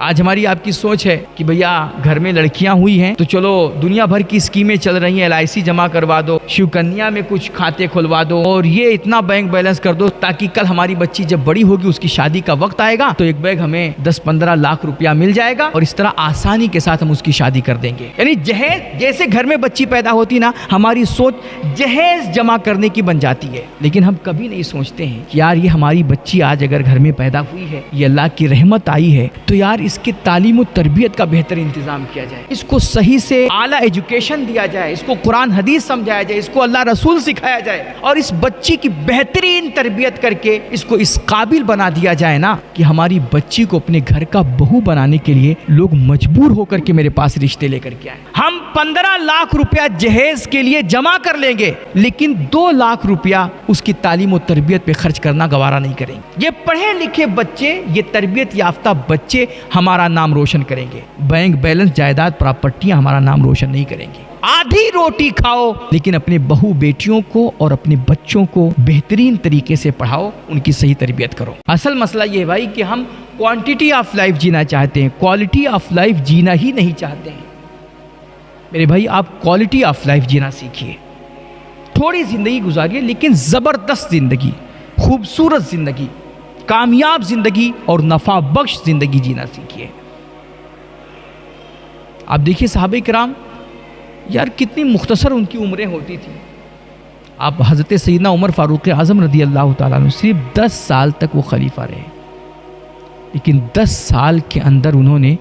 آج ہماری آپ کی سوچ ہے کہ بھیا گھر میں لڑکیاں ہوئی ہیں تو چلو دنیا بھر کی اسکیمیں چل رہی ہیں، LIC جمع کروا دو، شیو کنیا میں کچھ کھاتے کھلوا دو اور یہ اتنا بینک بیلنس کر دو تاکہ کل ہماری بچی جب بڑی ہوگی اس کی شادی کا وقت آئے گا تو ایک بیگ ہمیں 10-15 لاکھ روپیہ مل جائے گا اور اس طرح آسانی کے ساتھ ہم اس کی شادی کر دیں گے۔ یعنی جہیز، جیسے گھر میں بچی پیدا ہوتی نا، ہماری سوچ جہیز جمع کرنے کی بن جاتی ہے، لیکن ہم کبھی نہیں سوچتے ہیں کہ یار یہ ہماری بچی آج اگر گھر میں پیدا ہوئی ہے، یہ اللہ کی رحمت آئی ہے تو یار اس کی تعلیم و تربیت کا بہتر انتظام کیا جائے، اس کو صحیح سے اعلیٰ ایجوکیشن دیا جائے، اس کو قرآن حدیث سمجھایا جائے، اس کو اللہ رسول سکھایا جائے اور اس بچی کی بہترین تربیت کر کے اس کو اس قابل بنا دیا جائے نا کہ ہماری بچی کو اپنے گھر کا بہو بنانے کے لیے لوگ مجبور ہو کر کے میرے پاس رشتے لے کر کے آئے۔ ہم 15 لاکھ روپیہ جہیز کے لیے جمع کر لیں گے لیکن 2 لاکھ روپیہ اس کی تعلیم و تربیت پہ خرچ کرنا گوارا نہیں کریں گے۔ یہ پڑھے لکھے بچے، یہ تربیت یافتہ بچے ہمارا نام روشن کریں گے، بینک بیلنس، جائیداد، پراپرٹیاں ہمارا نام روشن نہیں کریں گے۔ آدھی روٹی کھاؤ لیکن اپنے بہو بیٹیوں کو اور اپنے بچوں کو بہترین طریقے سے پڑھاؤ، ان کی صحیح تربیت کرو۔ اصل مسئلہ یہ ہے بھائی کہ ہم کوانٹٹی آف لائف جینا چاہتے ہیں، کوالٹی آف لائف جینا ہی نہیں چاہتے ہیں۔ میرے بھائی آپ کوالٹی آف لائف جینا سیکھیے، تھوڑی زندگی گزاریے لیکن زبردست زندگی، خوبصورت زندگی، کامیاب زندگی اور نفع بخش زندگی جینا سیکھیے۔ آپ دیکھیے صحابہ کرام یار کتنی مختصر ان کی عمریں ہوتی تھی۔ آپ حضرت سیدنا عمر فاروق اعظم رضی اللہ تعالیٰ عنہ صرف 10 سال تک وہ خلیفہ رہے، لیکن 10 سال کے اندر انہوں نے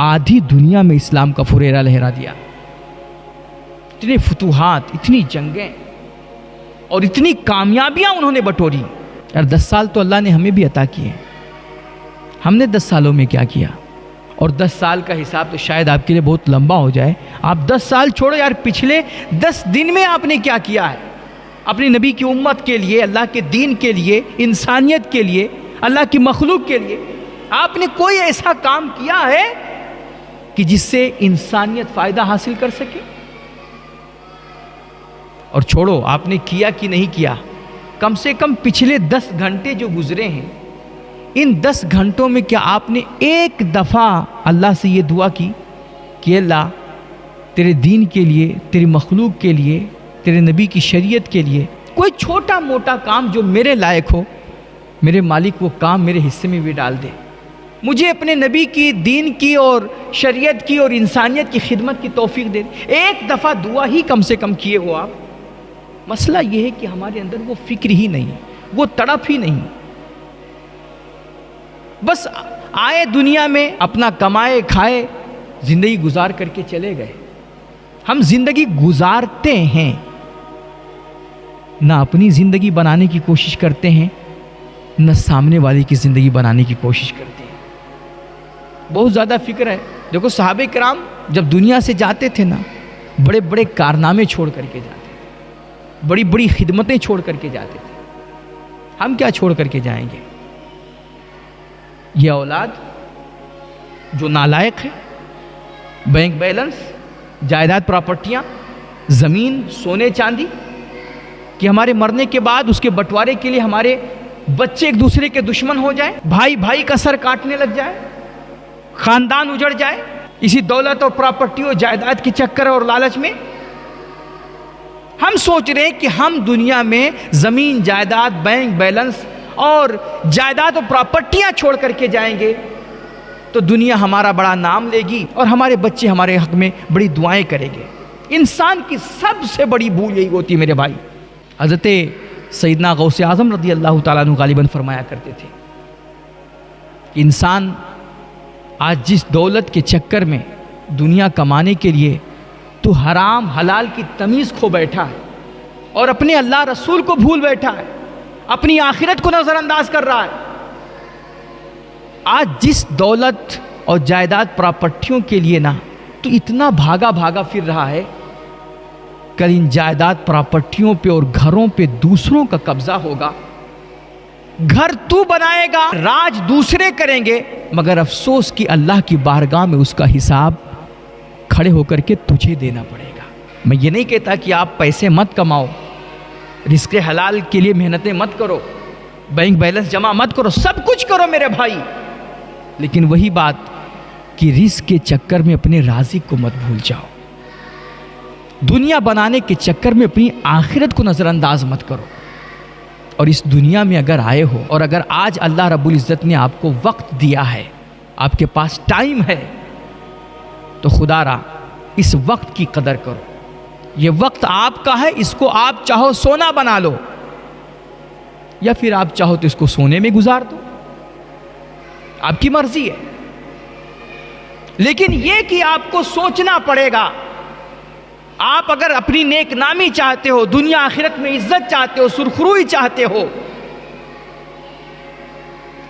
آدھی دنیا میں اسلام کا فریرہ لہرا دیا۔ اتنے فتوحات، اتنی جنگیں اور اتنی کامیابیاں انہوں نے بٹوری۔ یار 10 سال تو اللہ نے ہمیں بھی عطا کیے، ہم نے 10 سالوں میں کیا کیا؟ اور 10 سال کا حساب تو شاید آپ کے لیے بہت لمبا ہو جائے۔ آپ 10 سال چھوڑو یار، پچھلے 10 دن میں آپ نے کیا کیا ہے اپنی نبی کی امت کے لیے، اللہ کے دین کے لیے، انسانیت کے لیے، اللہ کی مخلوق کے لیے؟ آپ نے کوئی ایسا کام کیا ہے کہ جس سے انسانیت فائدہ حاصل کر سکے؟ اور چھوڑو آپ نے کیا کہ نہیں کیا، کم سے کم پچھلے 10 گھنٹے جو گزرے ہیں، ان 10 گھنٹوں میں کیا آپ نے ایک دفعہ اللہ سے یہ دعا کی کہ اللہ تیرے دین کے لیے، تیری مخلوق کے لیے، تیرے نبی کی شریعت کے لیے کوئی چھوٹا موٹا کام جو میرے لائق ہو، میرے مالک وہ کام میرے حصے میں بھی ڈال دے، مجھے اپنے نبی کی، دین کی اور شریعت کی اور انسانیت کی خدمت کی توفیق دے۔ ایک دفعہ دعا ہی کم سے کم کیے ہو آپ۔ مسئلہ یہ ہے کہ ہمارے اندر وہ فکر ہی نہیں، وہ تڑپ ہی نہیں، بس آئے دنیا میں اپنا کمائے کھائے زندگی گزار کر کے چلے گئے۔ ہم زندگی گزارتے ہیں، نہ اپنی زندگی بنانے کی کوشش کرتے ہیں، نہ سامنے والے کی زندگی بنانے کی کوشش کرتے ہیں۔ بہت زیادہ فکر ہے۔ دیکھو صحابہ کرام جب دنیا سے جاتے تھے نا، بڑے بڑے کارنامے چھوڑ کر کے جاتے تھے، بڑی بڑی خدمتیں چھوڑ کر کے جاتے تھے۔ ہم کیا چھوڑ کر کے جائیں گے؟ یہ اولاد جو نالائق ہے، بینک بیلنس، جائیداد، پراپرٹیاں، زمین، سونے چاندی، کہ ہمارے مرنے کے بعد اس کے بٹوارے کے لیے ہمارے بچے ایک دوسرے کے دشمن ہو جائیں، بھائی بھائی کا سر کاٹنے لگ جائے، خاندان اجڑ جائے اسی دولت اور پراپرٹی اور جائیداد کے چکر اور لالچ میں۔ ہم سوچ رہے ہیں کہ ہم دنیا میں زمین، جائیداد، بینک بیلنس اور جائیداد اور پراپرٹیاں چھوڑ کر کے جائیں گے تو دنیا ہمارا بڑا نام لے گی اور ہمارے بچے ہمارے حق میں بڑی دعائیں کریں گے۔ انسان کی سب سے بڑی بھول یہی ہوتی ہے میرے بھائی۔ حضرت سیدنا غوث اعظم رضی اللہ تعالیٰ عنہ غالباً فرمایا کرتے تھے کہ انسان آج جس دولت کے چکر میں دنیا کمانے کے لیے تو حرام حلال کی تمیز کھو بیٹھا ہے اور اپنے اللہ رسول کو بھول بیٹھا ہے، اپنی آخرت کو نظر انداز کر رہا ہے۔ آج جس دولت اور جائیداد پراپرٹیوں کے لیے نا تو اتنا بھاگا بھاگا پھر رہا ہے، کل ان جائیداد پراپرٹیوں پہ اور گھروں پہ دوسروں کا قبضہ ہوگا۔ گھر تو بنائے گا، راج دوسرے کریں گے، مگر افسوس کہ اللہ کی بارگاہ میں اس کا حساب کھڑے ہو کر کے تجھے دینا پڑے گا۔ میں یہ نہیں کہتا کہ آپ پیسے مت کماؤ، رزق حلال کے لیے محنتیں مت کرو، بینک بیلنس جمع مت کرو، سب کچھ کرو میرے بھائی، لیکن وہی بات کہ رزق کے چکر میں اپنے رازق کو مت بھول جاؤ، دنیا بنانے کے چکر میں اپنی آخرت کو نظر انداز مت کرو۔ اور اس دنیا میں اگر آئے ہو اور اگر آج اللہ رب العزت نے آپ کو وقت دیا ہے، آپ کے پاس ٹائم ہے، تو خدا را اس وقت کی قدر کرو۔ یہ وقت آپ کا ہے، اس کو آپ چاہو سونا بنا لو یا پھر آپ چاہو تو اس کو سونے میں گزار دو، آپ کی مرضی ہے۔ لیکن یہ کہ آپ کو سوچنا پڑے گا، آپ اگر اپنی نیک نامی چاہتے ہو، دنیا آخرت میں عزت چاہتے ہو، سرخروئی چاہتے ہو،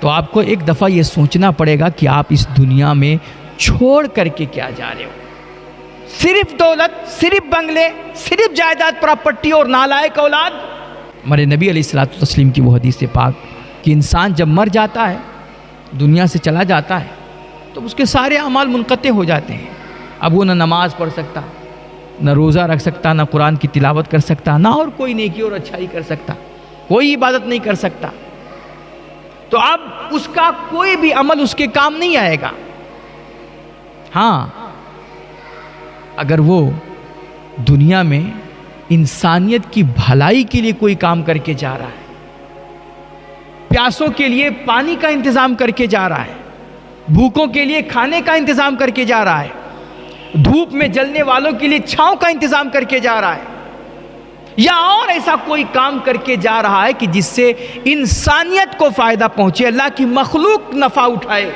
تو آپ کو ایک دفعہ یہ سوچنا پڑے گا کہ آپ اس دنیا میں چھوڑ کر کے کیا جا رہے ہو۔ صرف دولت، صرف بنگلے، صرف جائیداد پراپرٹی اور نالائق اولاد؟ ہمارے نبی علیہ الصلوۃ والتسلیم کی وہ حدیث پاک کہ انسان جب مر جاتا ہے، دنیا سے چلا جاتا ہے، تو اس کے سارے اعمال منقطع ہو جاتے ہیں۔ اب وہ نہ نماز پڑھ سکتا، نہ روزہ رکھ سکتا، نہ قرآن کی تلاوت کر سکتا، نہ اور کوئی نیکی اور اچھائی کر سکتا، کوئی عبادت نہیں کر سکتا۔ تو اب اس کا کوئی بھی عمل اس کے کام نہیں آئے گا۔ ہاں، اگر وہ دنیا میں انسانیت کی بھلائی کے لیے کوئی کام کر کے جا رہا ہے، پیاسوں کے لیے پانی کا انتظام کر کے جا رہا ہے، بھوکوں کے لیے کھانے کا انتظام کر کے جا رہا ہے، دھوپ میں جلنے والوں کے لیے چھاؤں کا انتظام کر کے جا رہا ہے، یا اور ایسا کوئی کام کر کے جا رہا ہے کہ جس سے انسانیت کو فائدہ پہنچے، اللہ کی مخلوق نفع اٹھائے،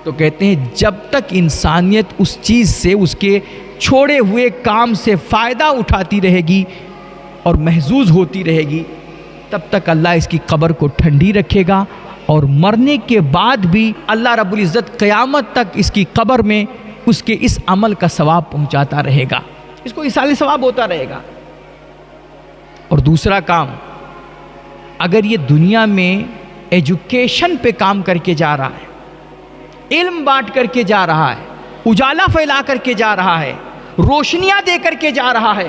تو کہتے ہیں جب تک انسانیت اس چیز سے، اس کے چھوڑے ہوئے کام سے فائدہ اٹھاتی رہے گی اور محظوظ ہوتی رہے گی، تب تک اللہ اس کی قبر کو ٹھنڈی رکھے گا، اور مرنے کے بعد بھی اللہ رب العزت قیامت تک اس کی قبر میں اس کے اس عمل کا ثواب پہنچاتا رہے گا، اس کو ایصال ثواب ہوتا رہے گا۔ اور دوسرا کام، اگر یہ دنیا میں ایجوکیشن پہ کام کر کے جا رہا ہے، علم بانٹ کر کے جا رہا ہے، اجالا پھیلا کر کے جا رہا ہے، روشنیاں دے کر کے جا رہا ہے،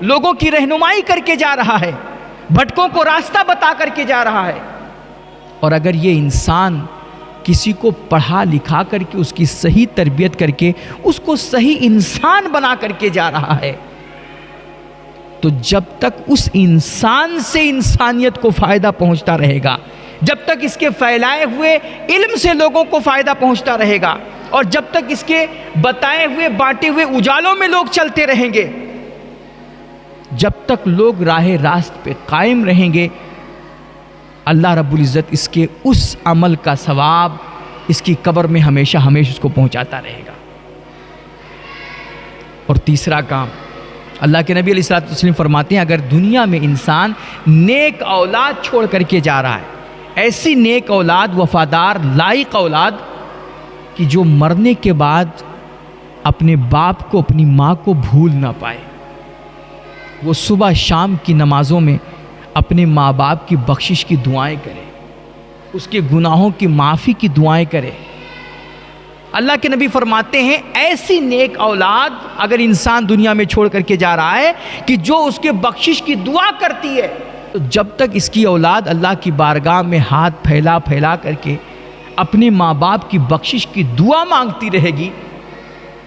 لوگوں کی رہنمائی کر کے جا رہا ہے، بھٹکوں کو راستہ بتا کر کے جا رہا ہے، اور اگر یہ انسان کسی کو پڑھا لکھا کر کے اس کی صحیح تربیت کر کے اس کو صحیح انسان بنا کر کے جا رہا ہے، تو جب تک اس انسان سے انسانیت کو فائدہ پہنچتا رہے گا، جب تک اس کے پھیلائے ہوئے علم سے لوگوں کو فائدہ پہنچتا رہے گا، اور جب تک اس کے بتائے ہوئے بانٹے ہوئے اجالوں میں لوگ چلتے رہیں گے، جب تک لوگ راہ راست پہ قائم رہیں گے، اللہ رب العزت اس کے اس عمل کا ثواب اس کی قبر میں ہمیشہ اس کو پہنچاتا رہے گا۔ اور تیسرا کام، اللہ کے نبی علیہ الصلوۃ والسلام فرماتے ہیں اگر دنیا میں انسان نیک اولاد چھوڑ کر کے جا رہا ہے، ایسی نیک اولاد، وفادار، لائق اولاد کہ جو مرنے کے بعد اپنے باپ کو، اپنی ماں کو بھول نہ پائے، وہ صبح شام کی نمازوں میں اپنے ماں باپ کی بخشش کی دعائیں کرے، اس کے گناہوں کی معافی کی دعائیں کرے۔ اللہ کے نبی فرماتے ہیں ایسی نیک اولاد اگر انسان دنیا میں چھوڑ کر کے جا رہا ہے کہ جو اس کے بخشش کی دعا کرتی ہے، تو جب تک اس کی اولاد اللہ کی بارگاہ میں ہاتھ پھیلا پھیلا کر کے اپنے ماں باپ کی بخشش کی دعا مانگتی رہے گی،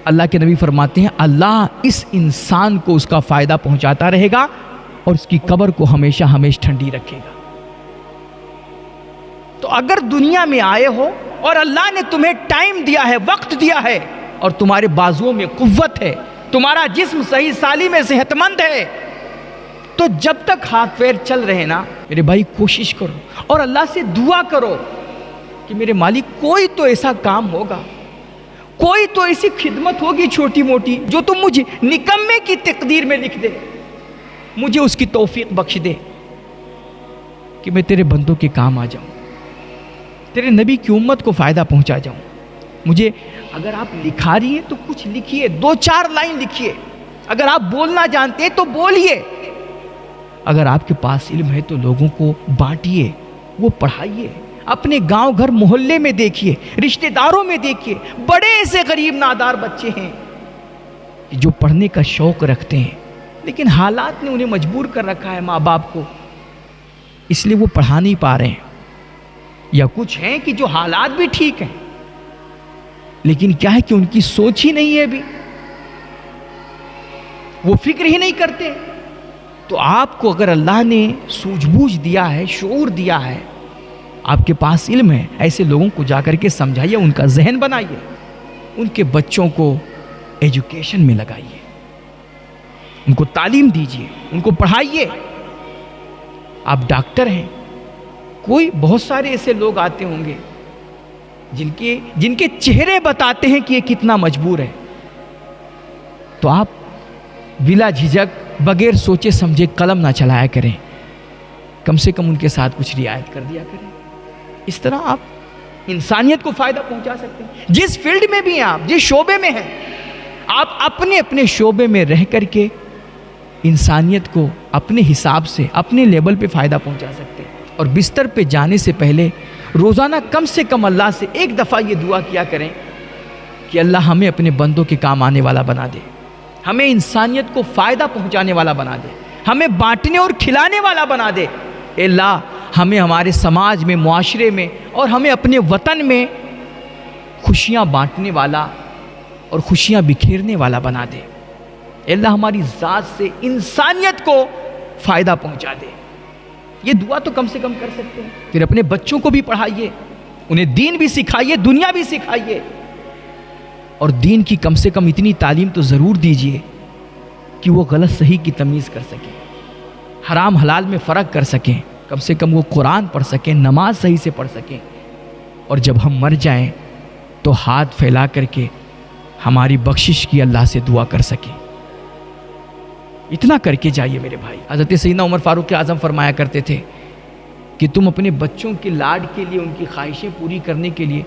اللہ کے نبی فرماتے ہیں اللہ اس انسان کو اس کا فائدہ پہنچاتا رہے گا اور اس کی قبر کو ہمیشہ ٹھنڈی رکھے گا۔ تو اگر دنیا میں آئے ہو اور اللہ نے تمہیں ٹائم دیا ہے، وقت دیا ہے، اور تمہارے بازوؤں میں قوت ہے، تمہارا جسم صحیح سالم ہے، صحت مند ہے، تو جب تک ہاتھ پیر چل رہے نا میرے بھائی، کوشش کرو اور اللہ سے دعا کرو کہ میرے مالک کوئی تو ایسا کام ہوگا، کوئی تو ایسی خدمت ہوگی چھوٹی موٹی جو تم مجھے نکمے کی تقدیر میں لکھ دے، مجھے اس کی توفیق بخش دے کہ میں تیرے بندوں کے کام آ جاؤں، تیرے نبی کی امت کو فائدہ پہنچا جاؤں۔ مجھے اگر آپ لکھا رہی ہیں تو کچھ لکھیے، 2-4 لائن لکھیے، اگر آپ بولنا جانتے ہیں تو بولیے، اگر آپ کے پاس علم ہے تو لوگوں کو بانٹیے، وہ پڑھائیے، اپنے گاؤں گھر محلے میں دیکھیے، رشتہ داروں میں دیکھیے، بڑے ایسے غریب نادار بچے ہیں جو پڑھنے کا شوق رکھتے ہیں لیکن حالات نے انہیں مجبور کر رکھا ہے، ماں باپ کو، اس لیے وہ پڑھا نہیں پا رہے ہیں، یا کچھ ہیں کہ جو حالات بھی ٹھیک ہیں لیکن کیا ہے کہ ان کی سوچ ہی نہیں ہے ابھی، وہ فکر ہی نہیں کرتے. تو آپ کو اگر اللہ نے سوجھ بوجھ دیا ہے، شعور دیا ہے، آپ کے پاس علم ہے، ایسے لوگوں کو جا کر کے سمجھائیے، ان کا ذہن بنائیے، ان کے بچوں کو ایجوکیشن میں لگائیے، ان کو تعلیم دیجیے، ان کو پڑھائیے. آپ ڈاکٹر ہیں، کوئی بہت سارے ایسے لوگ آتے ہوں گے جن کے چہرے بتاتے ہیں کہ یہ کتنا مجبور ہے، تو آپ بلا جھجک بغیر سوچے سمجھے قلم نہ چلایا کریں، کم سے کم ان کے ساتھ کچھ رعایت کر دیا کریں. اس طرح آپ انسانیت کو فائدہ پہنچا سکتے ہیں. جس فیلڈ میں بھی ہیں آپ، جس شعبے میں ہیں، آپ اپنے اپنے شعبے میں رہ کر کے انسانیت کو اپنے حساب سے اپنے لیول پہ فائدہ پہنچا سکتے ہیں. اور بستر پہ جانے سے پہلے روزانہ کم سے کم اللہ سے ایک دفعہ یہ دعا کیا کریں کہ اللہ ہمیں اپنے بندوں کے کام آنے والا بنا دے، ہمیں انسانیت کو فائدہ پہنچانے والا بنا دے، ہمیں بانٹنے اور کھلانے والا بنا دے. اے اللہ ہمیں ہمارے سماج میں، معاشرے میں اور ہمیں اپنے وطن میں خوشیاں بانٹنے والا اور خوشیاں بکھیرنے والا بنا دے. اے اللہ ہماری ذات سے انسانیت کو فائدہ پہنچا دے. یہ دعا تو کم سے کم کر سکتے ہیں. پھر اپنے بچوں کو بھی پڑھائیے، انہیں دین بھی سکھائیے، دنیا بھی سکھائیے، اور دین کی کم سے کم اتنی تعلیم تو ضرور دیجیے کہ وہ غلط صحیح کی تمیز کر سکیں، حرام حلال میں فرق کر سکیں، کم سے کم وہ قرآن پڑھ سکیں، نماز صحیح سے پڑھ سکیں، اور جب ہم مر جائیں تو ہاتھ پھیلا کر کے ہماری بخشش کی اللہ سے دعا کر سکیں. اتنا کر کے جائیے میرے بھائی. حضرت سیدنا عمر فاروق اعظم فرمایا کرتے تھے کہ تم اپنے بچوں کے لاڈ کے لیے، ان کی خواہشیں پوری کرنے کے لیے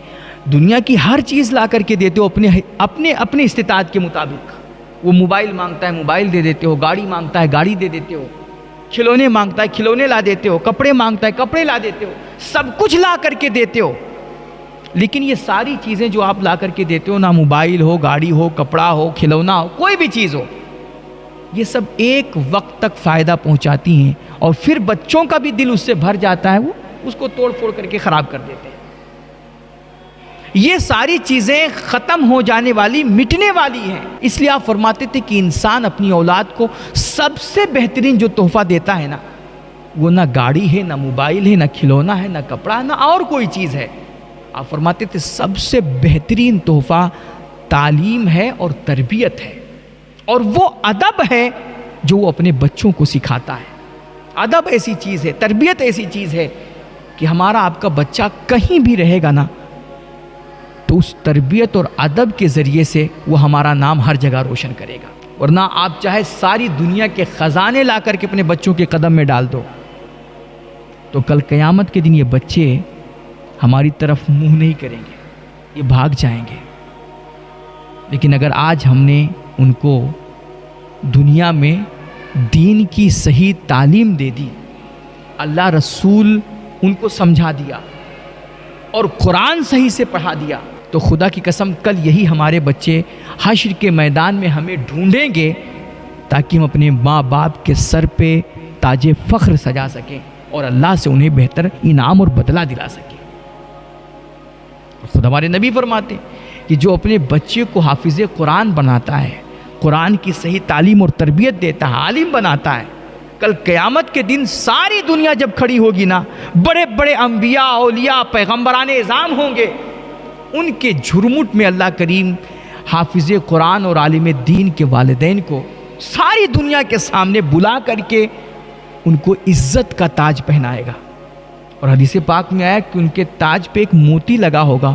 دنیا کی ہر چیز لا کر کے دیتے ہو اپنے استطاعت کے مطابق. وہ موبائل مانگتا ہے موبائل دے دیتے ہو، گاڑی مانگتا ہے گاڑی دے دیتے ہو، کھلونے مانگتا ہے کھلونے لا دیتے ہو، کپڑے مانگتا ہے کپڑے لا دیتے ہو، سب کچھ لا کر کے دیتے ہو. لیکن یہ ساری چیزیں جو آپ لا کر کے دیتے ہو، نہ موبائل ہو، گاڑی ہو، کپڑا ہو، کھلونا ہو، کوئی بھی چیز ہو، یہ سب ایک وقت تک فائدہ پہنچاتی ہیں، اور پھر بچوں کا بھی دل اس سے بھر جاتا ہے، وہ اس کو توڑ پھوڑ کر کے خراب کر دیتے ہیں. یہ ساری چیزیں ختم ہو جانے والی، مٹنے والی ہیں. اس لیے آپ فرماتے تھے کہ انسان اپنی اولاد کو سب سے بہترین جو تحفہ دیتا ہے نا، وہ نہ گاڑی ہے، نہ موبائل ہے، نہ کھلونا ہے، نہ کپڑا، نہ اور کوئی چیز ہے. آپ فرماتے تھے سب سے بہترین تحفہ تعلیم ہے اور تربیت ہے، اور وہ ادب ہے جو وہ اپنے بچوں کو سکھاتا ہے. ادب ایسی چیز ہے، تربیت ایسی چیز ہے کہ ہمارا آپ کا بچہ کہیں بھی رہے گا نا، تو اس تربیت اور ادب کے ذریعے سے وہ ہمارا نام ہر جگہ روشن کرے گا. ورنہ آپ چاہے ساری دنیا کے خزانے لا کر کے اپنے بچوں کے قدم میں ڈال دو، تو کل قیامت کے دن یہ بچے ہماری طرف منہ نہیں کریں گے، یہ بھاگ جائیں گے. لیکن اگر آج ہم نے ان کو دنیا میں دین کی صحیح تعلیم دے دی، اللہ رسول ان کو سمجھا دیا اور قرآن صحیح سے پڑھا دیا، تو خدا کی قسم کل یہی ہمارے بچے حشر کے میدان میں ہمیں ڈھونڈیں گے، تاکہ ہم اپنے ماں باپ کے سر پہ تاج فخر سجا سکیں اور اللہ سے انہیں بہتر انعام اور بدلہ دلا سکیں. خود ہمارے نبی فرماتے کہ جو اپنے بچے کو حافظ قرآن بناتا ہے، قرآن کی صحیح تعلیم اور تربیت دیتا ہے، عالم بناتا ہے، کل قیامت کے دن ساری دنیا جب کھڑی ہوگی نا، بڑے بڑے انبیاء، اولیاء، پیغمبران اعظام ہوں گے، ان کے جھرمٹ میں اللہ کریم حافظ قرآن اور عالم دین کے والدین کو ساری دنیا کے سامنے بلا کر کے ان کو عزت کا تاج پہنائے گا. اور حدیث پاک میں آیا کہ ان کے تاج پہ ایک موتی لگا ہوگا،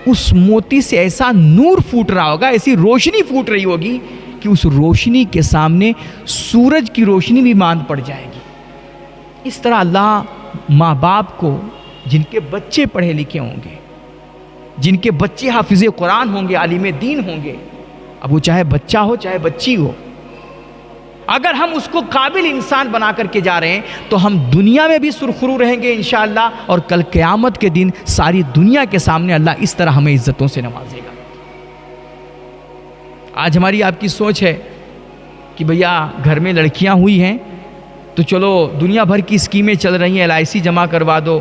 اس موتی سے ایسا نور پھوٹ رہا ہوگا، ایسی روشنی پھوٹ رہی ہوگی کہ اس روشنی کے سامنے سورج کی روشنی بھی ماند پڑ جائے گی. اس طرح اللہ ماں باپ کو جن کے بچے پڑھے لکھے ہوں گے، جن کے بچے حافظ قرآن ہوں گے، عالم دین ہوں گے، اب وہ چاہے بچہ ہو چاہے بچی ہو، اگر ہم اس کو قابل انسان بنا کر کے جا رہے ہیں تو ہم دنیا میں بھی سرخرو رہیں گے انشاءاللہ، اور کل قیامت کے دن ساری دنیا کے سامنے اللہ اس طرح ہمیں عزتوں سے نوازے گا. آج ہماری آپ کی سوچ ہے کہ بھیا گھر میں لڑکیاں ہوئی ہیں تو چلو دنیا بھر کی اسکیمیں چل رہی ہیں، LIC جمع کروا دو،